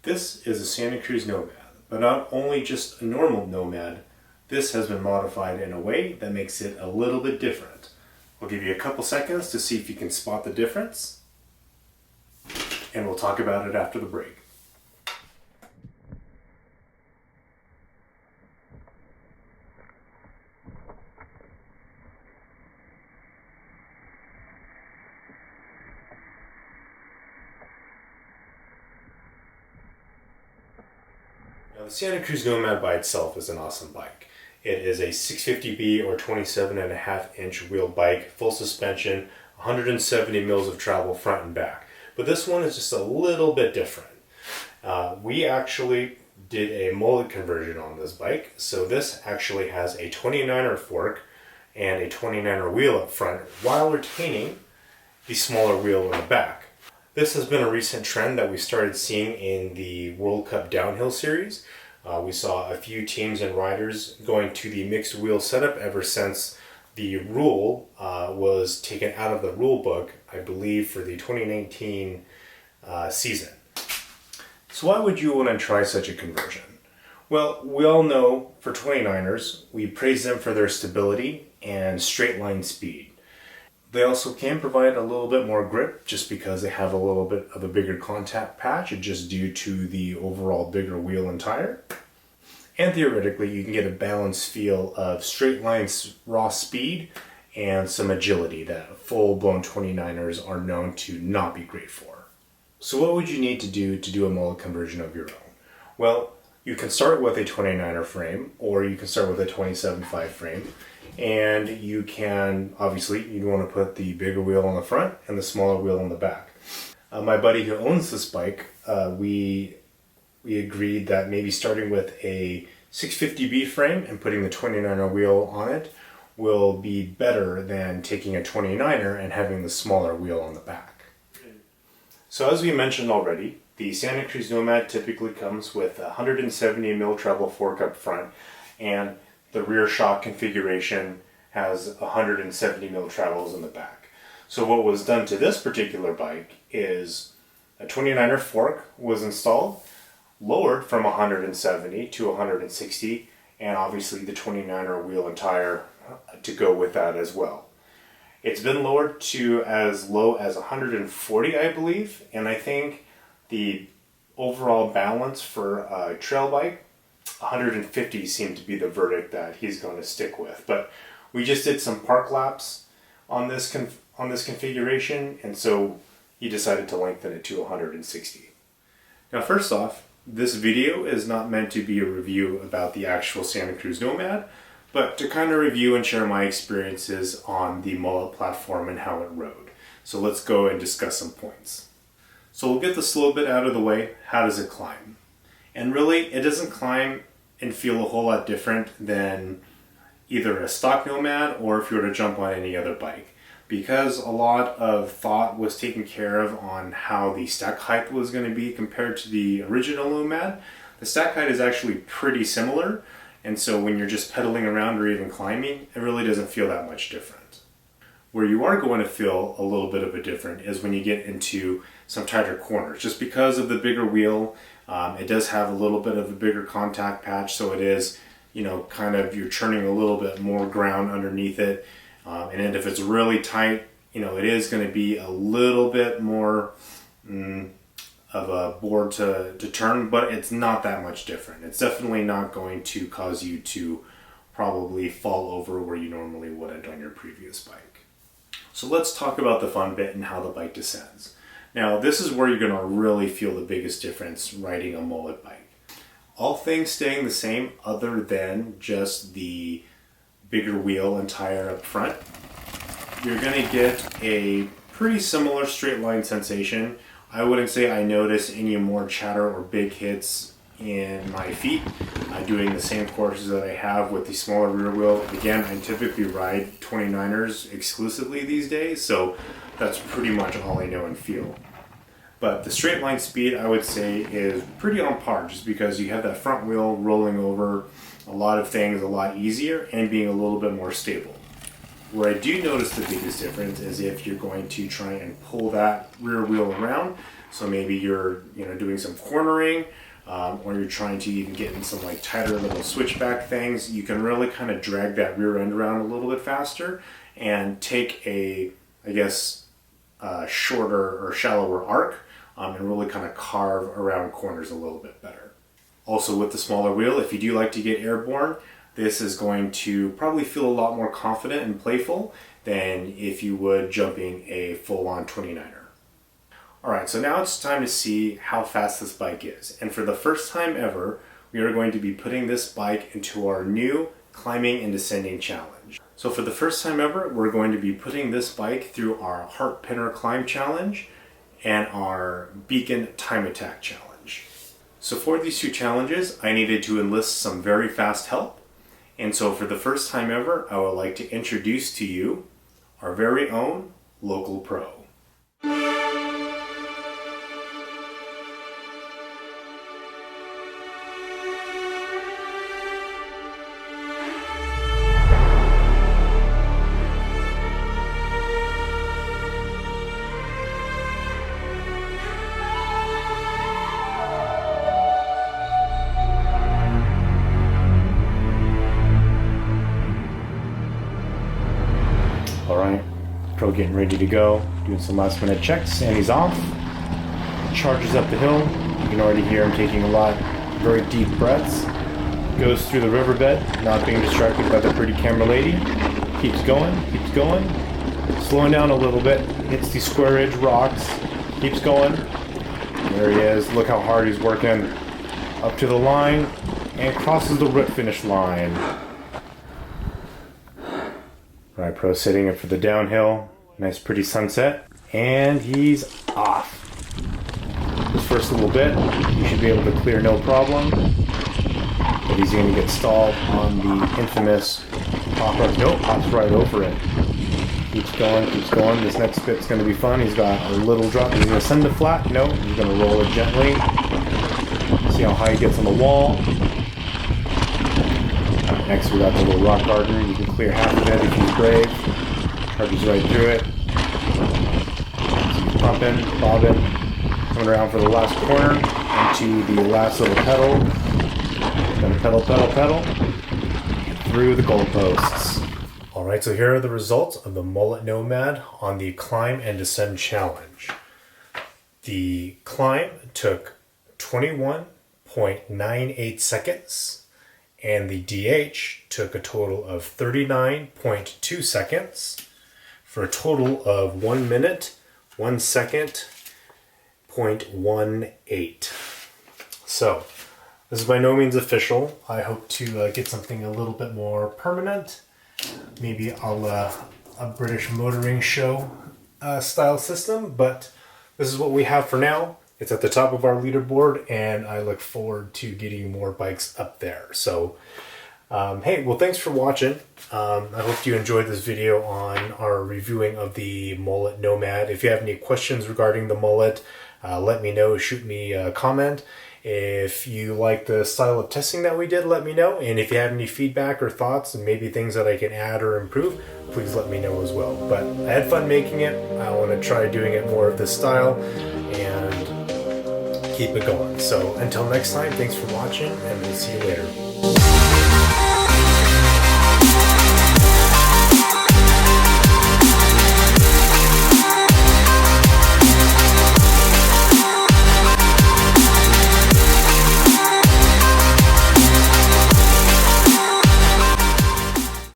This is a Santa Cruz Nomad, but not only just a normal Nomad, this has been modified in a way that makes it a little bit different. I'll give you a couple seconds to see if you can spot the difference, and we'll talk about it after the break. Now, the Santa Cruz Nomad by itself is an awesome bike. It is a 650B or 27.5-inch wheel bike, full suspension, 170 mils of travel front and back. But this one is just a little bit different. We actually did a mullet conversion on this bike. So this actually has a 29er fork and a 29er wheel up front while retaining the smaller wheel in the back. This has been a recent trend that we started seeing in the World Cup Downhill Series. We saw a few teams and riders going to the mixed wheel setup ever since the rule was taken out of the rule book, I believe, for the 2019 season. So why would you want to try such a conversion? Well, we all know for 29ers, we praise them for their stability and straight line speed. They also can provide a little bit more grip just because they have a little bit of a bigger contact patch just due to the overall bigger wheel and tire. And theoretically, you can get a balanced feel of straight line raw speed and some agility that full-blown 29ers are known to not be great for. So what would you need to do a mullet conversion of your own? Well, you can start with a 29er frame, or you can start with a 27.5 frame. And you can, obviously, you'd want to put the bigger wheel on the front and the smaller wheel on the back. My buddy who owns this bike, we agreed that maybe starting with a 650B frame and putting the 29er wheel on it will be better than taking a 29er and having the smaller wheel on the back. So as we mentioned already, the Santa Cruz Nomad typically comes with a 170 mil treble fork up front, and the rear shock configuration has 170 mil travels in the back. So what was done to this particular bike is a 29er fork was installed, lowered from 170 to 160, and obviously the 29er wheel and tire to go with that as well. It's been lowered to as low as 140, I believe, and I think the overall balance for a trail bike, 150 seemed to be the verdict that he's going to stick with. But we just did some park laps on this configuration, and so he decided to lengthen it to 160. Now, first off, this video is not meant to be a review about the actual Santa Cruz Nomad, but to kind of review and share my experiences on the mullet platform and how it rode. So let's go and discuss some points. So we'll get the slow bit out of the way. How does it climb? And really, it doesn't climb and feel a whole lot different than either a stock Nomad or if you were to jump on any other bike, because a lot of thought was taken care of on how the stack height was going to be compared to the original Nomad. The stack height is actually pretty similar, and so when you're just pedaling around or even climbing, it really doesn't feel that much different. Where you are going to feel a little bit of a different is when you get into some tighter corners, just because of the bigger wheel. It does have a little bit of a bigger contact patch, so it is, kind of, you're churning a little bit more ground underneath it. And then if it's really tight, it is going to be a little bit more of a board to turn, but it's not that much different. It's definitely not going to cause you to probably fall over where you normally wouldn't on your previous bike. So let's talk about the fun bit and how the bike descends. Now, this is where you're going to really feel the biggest difference riding a mullet bike. All things staying the same other than just the bigger wheel and tire up front, you're going to get a pretty similar straight line sensation. I wouldn't say I notice any more chatter or big hits in my feet doing the same courses that I have with the smaller rear wheel. Again, I typically ride 29ers exclusively these days, so that's pretty much all I know and feel. But the straight line speed, I would say, is pretty on par, just because you have that front wheel rolling over a lot of things a lot easier and being a little bit more stable. Where I do notice the biggest difference is if you're going to try and pull that rear wheel around, So maybe you're doing some cornering, or you're trying to even get in some like tighter little switchback things. You can really kind of drag that rear end around a little bit faster and take a, I guess, shorter or shallower arc, and really kind of carve around corners a little bit better. Also with the smaller wheel, if you do like to get airborne, this is going to probably feel a lot more confident and playful than if you would jumping a full-on 29er. Alright, so now it's time to see how fast this bike is. And for the first time ever, we are going to be putting this bike into our new climbing and descending challenge. So for the first time ever, we're going to be putting this bike through our Heart Pinner Climb Challenge and our Beacon Time Attack Challenge. So for these two challenges, I needed to enlist some very fast help. And so for the first time ever, I would like to introduce to you our very own local pro. Alright, pro getting ready to go, doing some last minute checks, and he's off. Charges up the hill. You can already hear him taking a lot of very deep breaths. Goes through the riverbed, not being distracted by the pretty camera lady. Keeps going, slowing down a little bit, hits these square edge rocks, keeps going. There he is, look how hard he's working. Up to the line, and crosses the finish line. Alright, pro setting up for the downhill. Nice pretty sunset. And he's off. This first little bit, he should be able to clear no problem. But he's going to get stalled on the infamous pop up. Nope, pops right over it. Keeps going. This next bit's going to be fun. He's got a little drop. He's going to send it flat. Nope, he's going to roll it gently. See how high he gets on the wall. Next we got the little rock garden. You can clear half of it if he's brave. Charges right through it. So he's pumping, bobbing, coming around for the last corner into the last little pedal. Then pedal, through the goalposts. Alright, so here are the results of the Mullet Nomad on the Climb and Descend Challenge. The climb took 21.98 seconds. And the DH took a total of 39.2 seconds for a total of 1 minute, 1 second, 0.18. So, this is by no means official. I hope to get something a little bit more permanent. Maybe a British motoring show style system, but this is what we have for now. It's at the top of our leaderboard, and I look forward to getting more bikes up there. So, hey, well, thanks for watching. I hope you enjoyed this video on our reviewing of the Mullet Nomad. If you have any questions regarding the Mullet, let me know. Shoot me a comment. If you like the style of testing that we did, let me know. And if you have any feedback or thoughts and maybe things that I can add or improve, please let me know as well. But I had fun making it. I want to try doing it more of this style and keep it going. So until next time, thanks for watching, and we'll see you later.